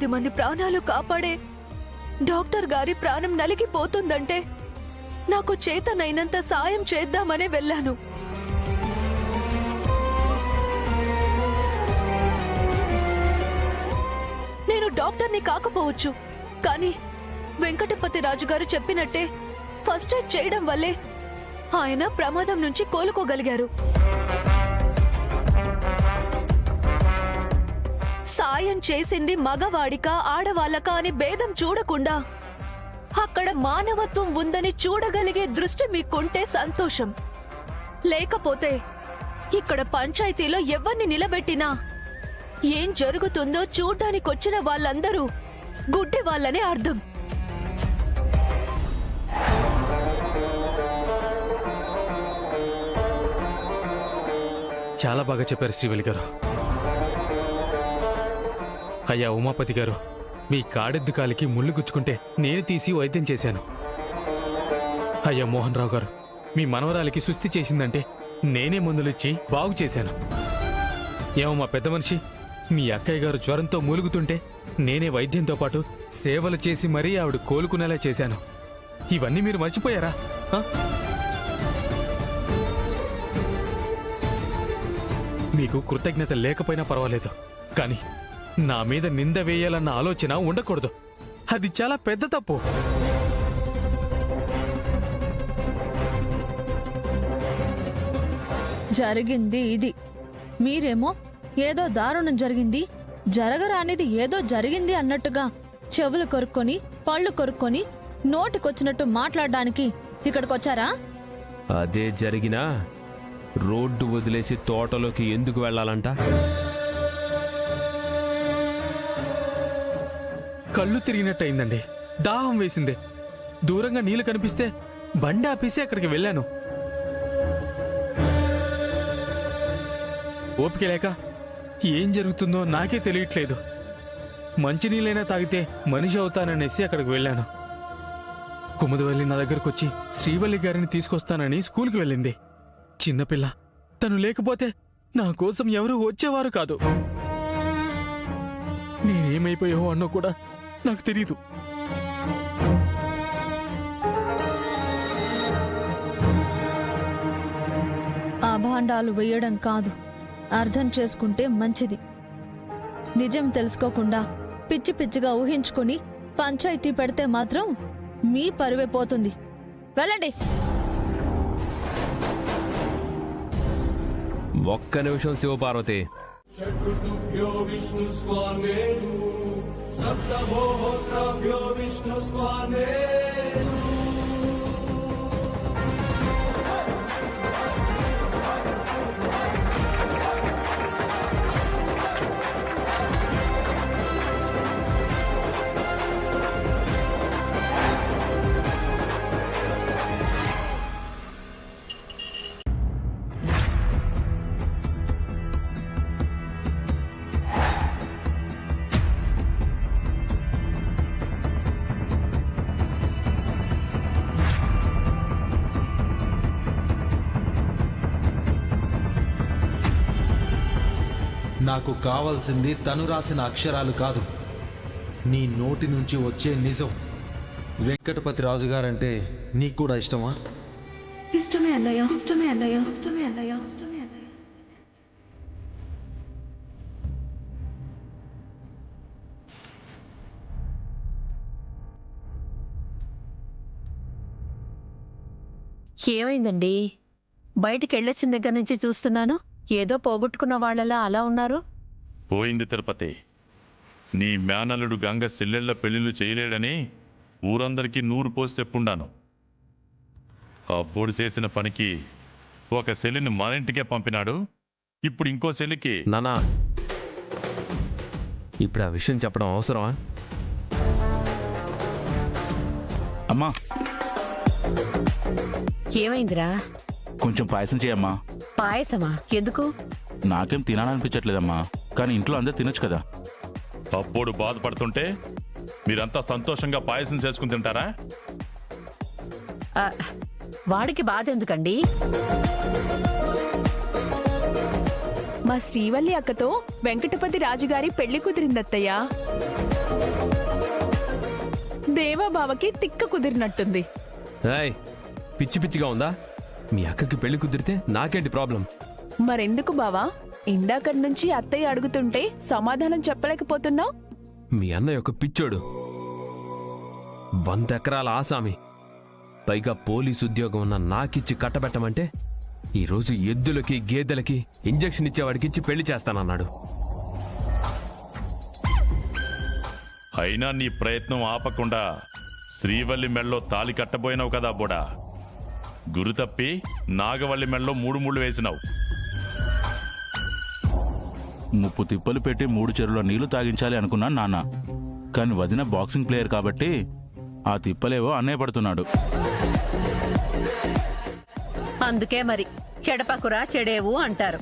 10 మంది ప్రాణాలు కాపాడే డాక్టర్ గారి ప్రాణం నలిగిపోతుందంటే నాకు చేతనైనంత సాయం చేద్దామనే వెళ్ళాను. నేను డాక్టర్ని కాకపోవచ్చు, కానీ వెంకటపతి రాజు గారు చెప్పినట్టే ఫస్ట్ ఎయిడ్ చేయడం వల్లే ఆయన ప్రమాదం నుంచి కోలుకోగలిగారు. సాయం చేసింది మగవాడికా ఆడవాళ్ళకా అని భేదం చూడకుండా అక్కడ మానవత్వం ఉందని చూడగలిగే దృష్టి మీకుంటే సంతోషం. లేకపోతే ఇక్కడ పంచాయతీలో ఎవరిని నిలబెట్టినా ఏం జరుగుతుందో చూడ్డానికొచ్చిన వాళ్ళందరూ గుడ్డి వాళ్ళనే అర్థం. చాలా బాగా చెప్పారు శ్రీవల్లి గారు. అయ్యా ఉమాపతి గారు, మీ కాడెద్దు కాలికి ముళ్ళు గుచ్చుకుంటే నేను తీసి వైద్యం చేశాను. అయ్యా మోహన్ రావు గారు, మీ మనవరాలికి సుస్థి చేసిందంటే నేనే మందులిచ్చి బాగు చేశాను. ఏమో మా పెద్ద మనిషి, మీ అక్కయ్య గారు జ్వరంతో మూలుగుతుంటే నేనే వైద్యంతో పాటు సేవలు చేసి మరీ ఆవిడ కోలుకునేలా చేశాను. ఇవన్నీ మీరు మర్చిపోయారా? మీకు కృతజ్ఞత లేకపోయినా పర్వాలేదు, కానీ నా మీద నింద వేయాలన్న ఆలోచన ఉండకూడదు. అది చాలా పెద్ద తప్పు. జరిగింది ఇది. మీరేమో ఏదో దారుణం జరిగింది, జరగరానిది ఏదో జరిగింది అన్నట్టుగా చెవులు కొరుక్కొని పళ్ళు కొరుక్కొని నోటికొచ్చినట్టు మాట్లాడడానికి ఇక్కడికొచ్చారా? అదే జరిగినా రోడ్డు వదిలేసి తోటలోకి ఎందుకు వెళ్ళాలంట? కళ్ళు తిరిగినట్టయిందండి. దాహం వేసింది. దూరంగా నీళ్లు కనిపిస్తే బండి ఆపేసి అక్కడికి వెళ్ళాను. ఓపిక లేక ఏం జరుగుతుందో నాకే తెలియట్లేదు. మంచినీళ్ళైనా తాగితే మనిషి అవుతాననేసి అక్కడికి వెళ్ళాను. కుముదవల్లి నా దగ్గరకు వచ్చి శ్రీవల్లి గారిని తీసుకొస్తానని స్కూల్కి వెళ్ళింది. చిన్నపిల్ల, తను లేకపోతే నా కోసం ఎవరూ వచ్చేవారు కాదు. నేనేమైపోయావో అన్నో కూడా నాకు తెలీదు. అభాండాలు వేయడం కాదు, అర్థం చేసుకుంటే మంచిది. నిజం తెలుసుకోకుండా పిచ్చి పిచ్చిగా ఊహించుకుని పంచాయతీ పెడితే మాత్రం మీ పరువే పోతుంది. వెళ్ళండి. ఒక్క నిమిషం శివపార్వతి. నాకు కావాల్సింది తను రాసిన అక్షరాలు కాదు, నీ నోటి నుంచి వచ్చే నిజం. వెంకటపతి రాజు గారంటే నీకు కూడా ఇష్టమా? ఇష్టమే అన్నయ్య, ఇష్టమే అన్నయ్య, ఇష్టమే అన్నయ్య, ఇష్టమే అన్నయ్య. ఏమైందండి? బయటికి వెళ్ళొచ్చిన దగ్గర నుంచి చూస్తున్నాను, ఏదో పోగొట్టుకున్న వాళ్ళలా అలా ఉన్నారు. పోయింది తిరుపతి. నీ మేనల్లుడు గంగ చెల్లెళ్ల పెళ్లిళ్ళు చేయలేడని ఊరందరికీ 100 పోసి చెప్పుండాను. అప్పుడు చేసిన పనికి ఒక చెల్లిని మన ఇంటికే పంపినాడు. ఇప్పుడు ఇంకో చెల్లికి. నానా, ఇప్పుడు ఆ విషయం చెప్పడం అవసరమా? అమ్మా, ఏమైందిరా? కొంచెం పాయసం చేయమ్మా. పాయసమా? ఎందుకు? నాకేం తినాలనిపించట్లేదమ్మా, కానీ ఇంట్లో అందరు తినొచ్చు కదా. అప్పుడు బాధపడుతుంటే మీరంతా సంతోషంగా పాయసం చేసుకుని తింటారా? వాడికి బాధ ఎందుకండి? మా శ్రీవల్లి అక్కతో వెంకటపతి రాజుగారి పెళ్లి కుదిరిందత్తయ్యా. దేవాబావకి తిక్క కుదిరినట్టుంది. ఏయ్, పిచ్చి పిచ్చిగా ఉందా? మీ అక్కకి పెళ్లి కుదిరితే నాకేంటి ప్రాబ్లం? మరెందుకు బావా ఇందాకటి నుంచి అత్తయ్య అడుగుతుంటే సమాధానం చెప్పలేకపోతున్నావు? మీ అన్నయ్య ఒక పిచ్చోడు, 100 ఎకరాల ఆసామి. పైగా పోలీసు ఉద్యోగం ఉన్న నాకిచ్చి కట్టబెట్టమంటే ఈరోజు ఎద్దులకి గేదెలకి ఇంజెక్షన్ ఇచ్చేవాడికి ఇచ్చి పెళ్లి చేస్తానన్నాడు. అయినా నీ ప్రయత్నం ఆపకుండా శ్రీవల్లి మెళ్ళలో తాలి కట్టబోయినావు కదా బోడా. గురు తప్పి నాగవల్లి మెళ్ళలో 3 ముళ్ళు వేసినావు. 30 తిప్పలు పెట్టి 3 చెరువుల నీళ్లు తాగించాలి అనుకున్నాను నాన్న. కానీ వదిన బాక్సింగ్ ప్లేయర్ కాబట్టి ఆ తిప్పలేవో అన్నయ్య పడుతున్నాడు. అందుకే మరి చెడపకురా చెడేవు అంటారు.